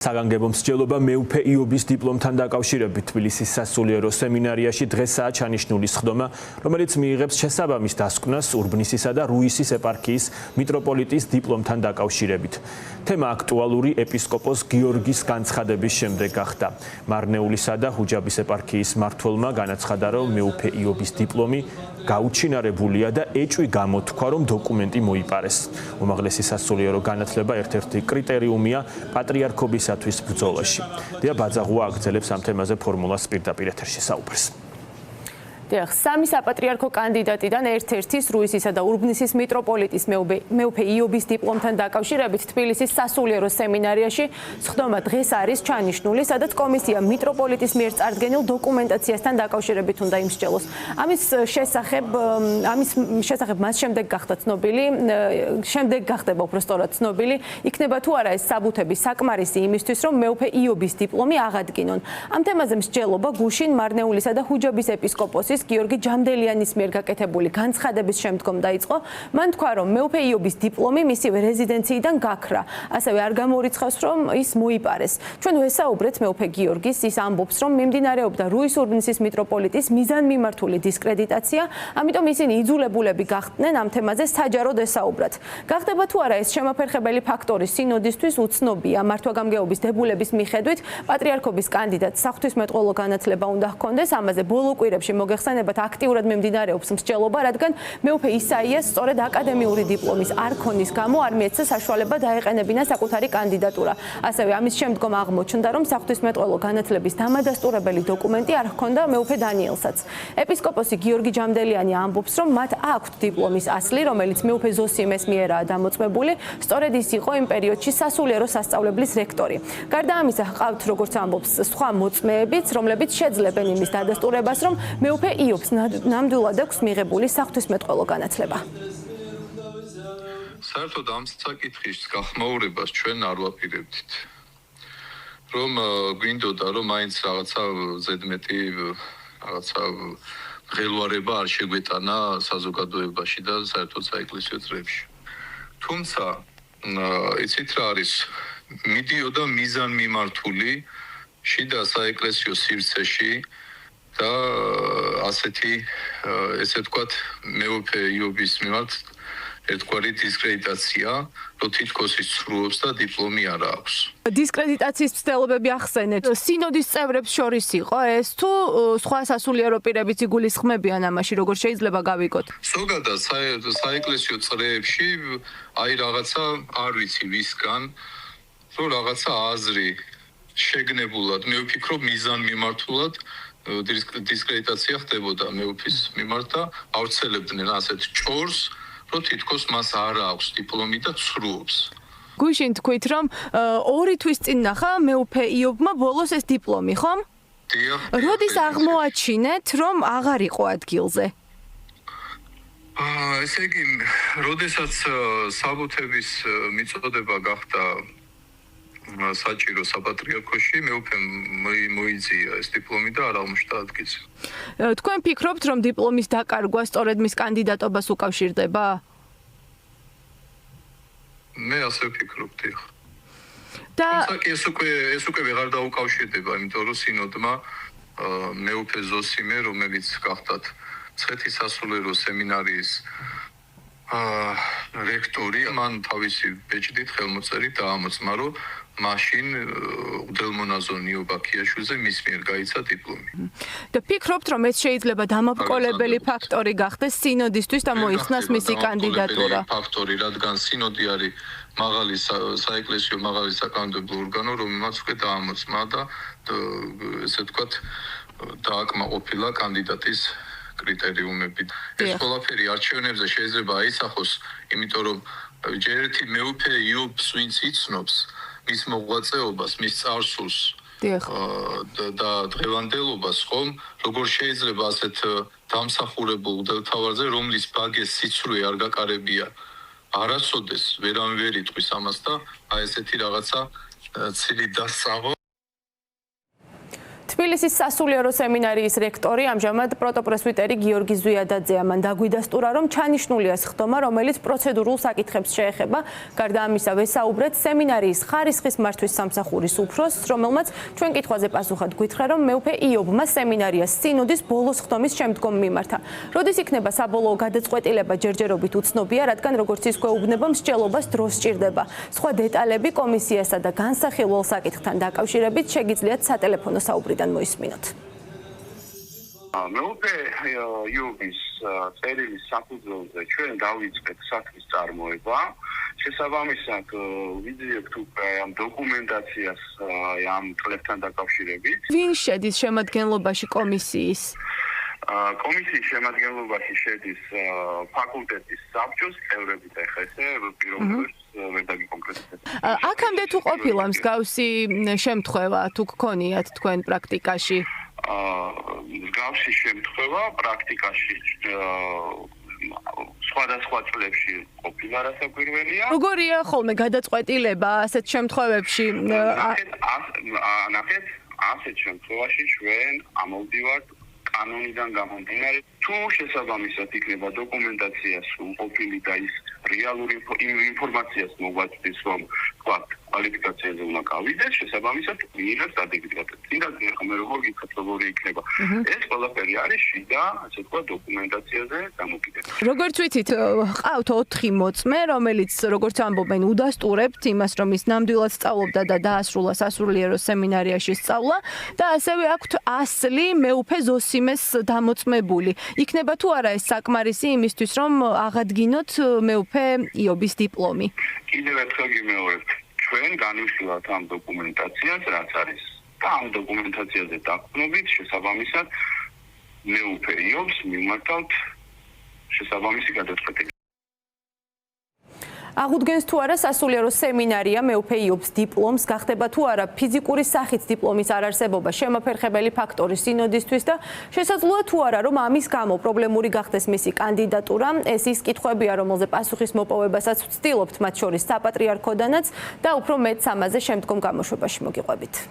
საგანგებო მსჯელობა მეუფე იობის დიპლომთან დაკავშირებით თბილისის სასულიერო სემინარიაში დღესაა ჩანიშნული სხდომა, რომელიც მიიღებს შესაბამის დასკვნას ურბნისისა და რუისის ეპარქიის მიტროპოლიტის დიპლომთან დაკავშირებით. თემა აქტუალური ეპისკოპოს გიორგის განცხადების შემდეგ გახდა. მარნეულისა და ჰუჯაბის ეპარქიის მმართველმა განაცხადა, რომ მეუფე იობის დიპლომი გაუჩინარებულია და ეჭვი გამოთქვა, რომ დოკუმენტი მოიპარეს. უმაღლესი სასულიერო განათლება ერთ-ერთი კრიტერიუმია პატრიარქობისათვის ბრძოლაში. დია ბაძაღუა აგრძელებს ამ თემაზე ფორმულას პირდაპირ ეთერში საუბრს. სამი საპატრიარქო კანდიდატიდან ერთ-ერთის რუისისა და ურბნისის მიტროპოლიტის მეუფე იობის დიპლომთან დაკავშირებით თბილისის სასულიერო სემინარიაში სხდომა დღეს არის ჩანიშნული, სადაც კომისია მიტროპოლიტის მიერ წარდგენილ დოკუმენტაციასთან დაკავშირებით უნდა იმსჯელოს. ამის შესახებ მას შემდეგ გახდა ცნობილი, შემდეგ გახდება უბრალოდ ცნობილი, იქნება თუ არა ეს საბუთები საკმარისი იმისთვის, რომ მეუფე იობის დიპლომი აღადგინონ. ამ თემაზე მსჯელობა გუშინ მარნეულისა და ჰუჯაბის ეპისკოპოსის გიორგი ჯამდელიანის მიერ გაკეთებული განცხადების შემდგომ დაიწყო. მან თქვა, რომ მეუფე იობის დიპლომი მისივე რეზიდენციიდან გაქრა. ასევე არ გამორიცხავს, რომ ის მოიპარეს. ჩვენ ვესაუბრეთ მეუფე გიორგის, ის ამბობს, რომ მიმდინარეობდა რუის-ურბნისის მიტროპოლიტის მიზანმიმართული დისკრედიტაცია, ამიტომ ისინი იძულებულები გახდნენ ამ თემაზე საჯაროდ ესაუბრათ. გახდება თუ არა ეს შემაფერხებელი ფაქტორი სინოდისთვის უცნობია. მართვა-გამგეობის დებულების მიხედვით პატრიარქობის კანდიდატს საღვთისმეტყველო განათლება უნდა ჰქონდეს. ამაზე ბოლო კვირებში მოგეხსენებათ აქტიურად მიმდინარეობს მსჯელობა, რადგან მეუფე ისაიას სწორედ აკადემიური დიპლომის არ ქონის გამო არ მიეცა საშუალება დაეყენებინა საკუთარი კანდიდატურა. ასევე ამის შემდგომ აღმოჩნდა, რომ საღვთისმეტყველო განათლების დამადასტურებელი დოკუმენტი არ ჰქონდა მეუფე დანიელსაც. ეპისკოპოსი გიორგი ჯამდელიანი ამბობს, რომ მათ აქვთ დიპლომის ასლი, რომელიც მეუფე ზოსიმეს მიერაა დამოწმებული, სწორედ ის იყო იმ პერიოდში სასულიერო სასწავლებლის რექტორი. გარდა ამისა, ჰყავთ, როგორც ამბობს, სხვა მოწმეებიც, რომლებიც შეძლებენ იმის დადასტურებას, რომ მეუფე იობს ნამდვილად აქვს მიღებული საღვთისმეტყველო განათლება. საერთოდ ამ საკითხის გახმაურებას ჩვენ არ ვაპირებდით. რომ გვინდოდა, რომ მაინც რაღაცა ზედმეტი რაღაცა ღელვარება არ შეგვეტანა საზოგადოებაში და საერთოდ საეკლესიო წრეებში. თუმცა იცით რა არის, მიდიოდა მიზანმიმართული შიდა საეკლესიო სივრცეში და ასეთი ესე ვთქვათ მეუფე იობის მიმართ ერთგვარი დისკრედიტაცია, რომ თითქოს ის სრულობს და დიპლომი არ აქვს. დისკრედიტაციის მცდელობები ახსენეთ. სინოდის წევრებს შორის იყო ეს თუ სხვა სასულიერო პირებიც იგულისხმებიან ამაში, როგორ შეიძლება გავიგოთ? ზოგადად საეკლესიო წრეებში აი რაღაცა არ ვიცი ვისგან, რომ რაღაცა აზრი შეგნებულად, მე ვფიქრობ მიზანმიმართულად დისკრედიტაცია ხდებოდა მეუფის მიმართ და ავრცელებდნენ ასეთ ჭორს, რომ თითქოს მას არ აქვს დიპლომი და ცრუობს. გუშინ თქვით, რომ 2 თვის წინ ნახა მეუფე იობმა ბოლოს ეს დიპლომი, ხომ? დიახ. როდის აღმოაჩინეთ, რომ აღარ იყო ადგილზე? ესე იგი, როდესაც საბუთების მიწოდება გახდა საჭირო საპატრიარქოში, მეუფემ მოიძია ეს დიპლომი და არ აღმოჩნდა ადგილზე. თქვენ ფიქრობთ, რომ დიპლომის დაკარგვა სწორედ მის კანდიდატობას უკავშირდება? მე ასე ვფიქრობ, დიახ. და ეს უკვე ვეღარ დაუკავშირდება, იმიტომ რომ სინოდმა მეუფე ზოსიმე, რომელიც გახდათ მცხეთის სასულიერო სემინარიის რექტორი, მან თავისი ბეჭდით ხელმოწერით დაამოწმა, რომ მაშინ უდელმონაზო ნიობა ქიაშვილზე მის მიერ გაიცა დიპლომი. და ფიქრობთ, რომ ეს შეიძლება დამამკოლებელი ფაქტორი გახდეს სინოდისთვის და მოიხსნას მისი კანდიდატურა? ფაქტორი, რადგან სინოდი არის მაღალი საეკლესიო მაღალი საკანონმდებლო ორგანო, რომელმაც უკვე დაამოწმა და ესე ვთქვათ დააკმაყოფილა კანდიდატის კრიტერიუმები. ეს ყველაფერი არჩევნებზე შეიძლება აისახოს, იმიტომ რომ ჯერ ერთი მეუფე იობს, ვინც იცნობს მის მოღვაწეობას, მის წარსულს და დღევანდელობას, ხომ? როგორ შეიძლება ასეთ დამსახურებულ მდელთავარზე, რომლის ბაგეს სიცრუე არ გაკარებია, არასოდეს ვერავინ ვერ იტყვის ამას და აი ესეთი რაღაცა ცილი დასწავო თბილისის სასულიერო სემინარიის რექტორი ამჟამად პროტოპრესვიტერი გიორგი ზვიადაძეა. მან დაგვიდასტურა, რომ ჩანიშნულია სხდომა, რომელიც პროცედურულ საკითხებს შეეხება. გარდა ამისა, ვესაუბრეთ სემინარიის ხარისხის მართვის სამსახურის უფროსს, რომელმაც ჩვენ კითხვაზე პასუხად გითხრა, რომ მეუფე იობმა სემინარიას სინოდის ბოლო სხდომის შემდგომ მიმართა. როდის იქნება საბოლოო გადაწყვეტილება ჯერჯერობით უცნობია, რადგან როგორც ის გვეუბნება, მსჯელობას დრო სჭირდება. სხვა დეტალები კომისიასა და განსახილველ საკითხთან დაკავშირებით შეგიძლიათ სატელეფონო საუბრიდან მოისმინოთ. მეუფე იობის წერილის საფუძველზე ჩვენ დავიწყეთ საქმის წარმოება. შესაბამისად ვიძიებთ უკვე ამ დოკუმენტაციას ამ წლებთან დაკავშირებით. ვინ შედის შემადგენლობაში კომისიის? კომისიის შემადგენლობაში შედის ფაკულტეტის საბჭოს წევრები და ხესე პიროვნებს ვერ დაგიკონკრეტებთ. აქამდე თუ ყოფილა მსგავსი შემთხვევა თუ გქონიათ თქვენ პრაქტიკაში? მსგავსი შემთხვევა პრაქტიკაში სხვადასხვა წლებში ყოფილა რასაკვირველია. როგორია ხოლმე გადაწყვეტილება ასეთ შემთხვევებში? ნახეთ, ასეთ შემთხვევაში ჩვენ ამოვდივართ კანონიდან გამომდინარე, თუ შესაბამისად იქნება დოკუმენტაციას უყოფილი და ის რეალური ინფორმაციას მოგვაწვდის, რომ თქვათ კვალიფიკაციაზე უნდა გავიდეს, შესაბამისად მიიღებს დადიქტატებს. თინდაც მე როგორ გითხრათ, როგორი იქნება. ეს ყველაფერი არის შიდა, ასე ვთქვათ, დოკუმენტაციაზე დამოკიდებული. როგორც ვიცით, ყავთ 4 მოწმე, რომელიც როგორც ამბობენ, udasturებთ იმას, რომ ის ნამდვილად სწავლობდა და დაასრულა სასულიერო სემინარიაში სწავლა და ასევე აქვთ ასლი მეუფე ზოსიმეს დამოწმებული. იქნება თუ არა ეს საკმარისი იმისთვის, რომ აღადგინოთ მეუფე იობის დიპლომი? კიდევ ერთხელ გიმეორებთ, ჩვენ განვიხილავთ ამ დოკუმენტაციას, რაც არის და ამ დოკუმენტაციაზე დაყრდნობით შესაბამისად მეუფე იობს მიმართავთ შესაბამისი გადაწყვეტილება. აღუდგენს თუ არა სასულიერო სემინარია მეუფე იობს დიპლომს, გახდება თუ არა ფიზიკური სახით დიპლომის არარსებობა შემაფერხებელი ფაქტორი სინოდისთვის და შესაძლოა თუ არა რომ ამის გამო პრობლემური გახდეს მისი კანდიდატურა. ეს ის კითხვებია, რომელზე პასუხის მოპოვებასაც ვცდილობთ, მათ შორის საპატრიარქოდანაც და უფრო მეტს ამაზე შემდგომ გამოშვებაში მოგიყვებით.